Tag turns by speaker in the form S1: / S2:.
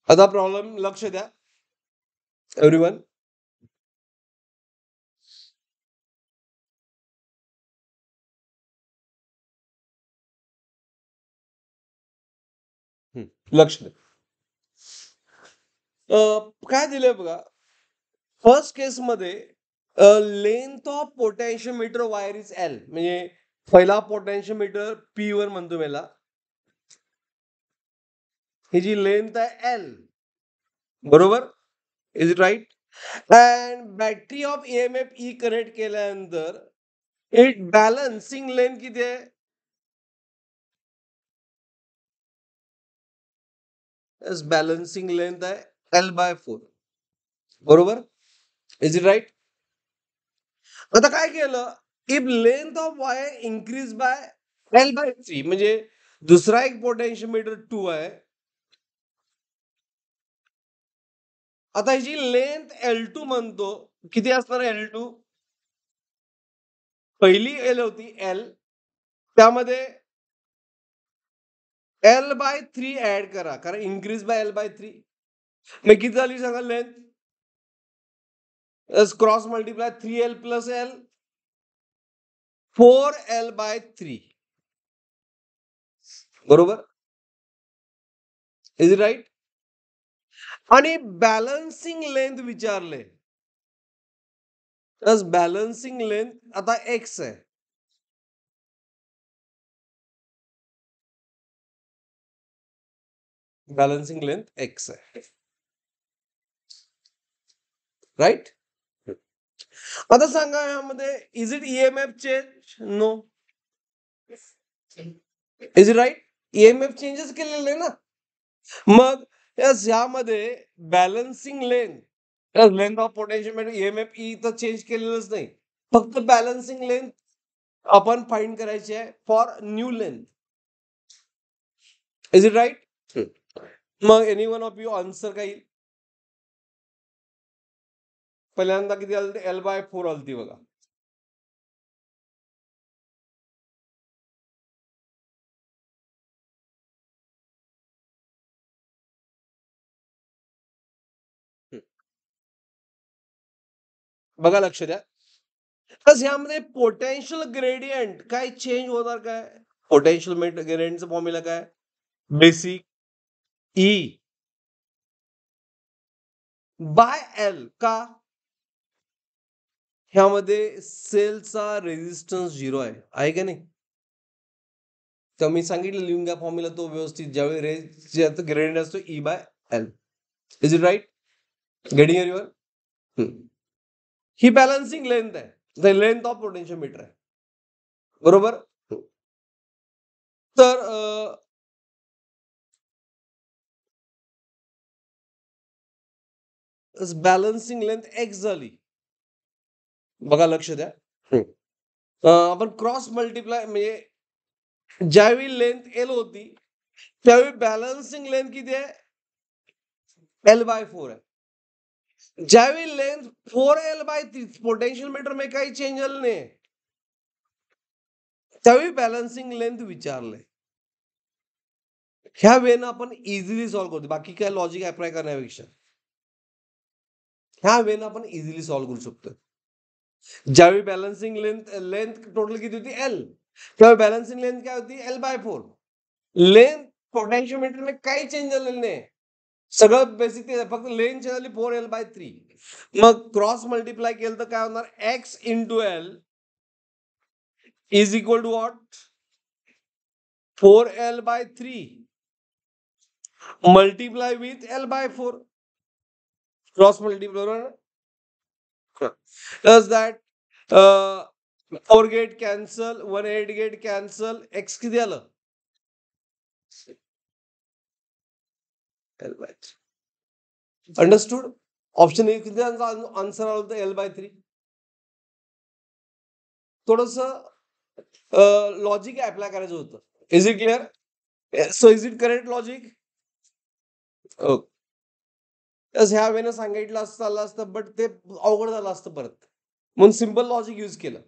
S1: आता प्रॉब्लेम लक्ष द्या एव्हरीवन. लक्ष द्या. काय दिलंय बघा. फर्स्ट केस मध्ये length of potentiometer wire is l, म्हणजे पहिला पोटॅन्शियोमीटर P1 म्हणतो मला. ही जी लेंथ आहे एल, बरोबर, is it right. And battery of EMF E connect केल्यानंतर इट बॅलन्सिंग लेंथ किती आहे? बॅलन्सिंग लेंथ आहे L/4, बरोबर, इज इट राईट. आता काय केलं, if length of wire increase by L/3, म्हणजे दुसरा एक पोटेन्शियोमीटर 2 आहे. आता ह्याची लेंथ L2 म्हणतो, किती असणार L2? पहिली एल होती L, त्यामध्ये L/3 ऍड करा, कारण इन्क्रीज बाय L/3. मग किती झाली सांगा length? Cross multiply 3L plus L, 4L/3, बरोबर, इज इट राईट. आणि बॅलन्सिंग लेंथ विचारले, बॅलन्सिंग लेंथ आता X आहे. बॅलन्सिंग लेंथ X आहे, राईट. आता सांगा यामध्ये is it EMF change? No. Is it right? EMF changes केलेलं आहे ना. मग यामध्ये balancing length, length of potentiometer EMF E तर चेंज केलेलंच नाही, फक्त बॅलन्सिंग लेंथ आपण फाइंड करायची आहे for new length. Is it right? मग any one of you answer काही. पहिल्यांदा किती आलं? L/4 आलती बघा. बघा लक्ष द्या. तर यामध्ये पोटेन्शियल ग्रेडियंट काय चेंज होणार काय? पोटेन्शियल ग्रेडियंटचा फॉर्म्युला काय? Basic E by L. का? ह्यामध्ये सेलचा रेझिस्टन्स 0 आहे का नाही? तर मी सांगितलं लिहून घ्या फॉर्म्युला तो व्यवस्थित. ज्यावेळी ग्रेडियंट असतो E/L. Is it right? Getting everyone? ही बॅलन्सिंग लेंथ आहे, द लेंथ ऑफ पोटेन्शियोमीटर आहे, बरोबर. तर बॅलन्सिंग लेंथ X झाली. बघा लक्ष द्या. आपण क्रॉस मल्टिप्लाय, म्हणजे ज्यावेळी लेंथ L होती त्यावेळी बॅलन्सिंग लेंथ किती आहे? L/4 आहे. ज्यावेळी लेंथ 4L/3, पोटेन्शियोमीटर मध्ये काही चेंज झालं नाही, त्यावेळी बॅलन्सिंग लेंथ विचारलंय. ह्या वेनं आपण इझिली सॉल्व्ह करतो, बाकी काय लॉजिक अप्लाय करण्यापेक्षा ह्या वेनं आपण इझिली सॉल्व्ह करू शकतो. ज्यावेळी बॅलन्सिंग लेंथ टोटल किती होती L, त्यावेळी बॅलन्सिंग लेंथ काय होती? L/4. लेंथ पोटेन्शियोमीटर मध्ये काही चेंज झालेलं नाही, सगळं बेसिक ते, फक्त लेंथ चेंज झाली 4L/3. मग क्रॉस मल्टिप्लाय केलं तर काय होणार? X into L is equal to what? 4L/3 multiply with L/4. Cross multiply, बरोबर. Does that 4 get cancel, 1 8 get cancel, X किती आलं? L/3. अंडरस्टूड? ऑप्शन ए किती आन्सर आलं होतं? L/3. थोडस लॉजिक अप्लाय करायचं होतं. Is it clear? So is it correct logic? Okay. ह्या वेळेला सांगितलं असतं बट ते अवघड झालं असतं परत, म्हणून सिम्पल लॉजिक यूज केलं.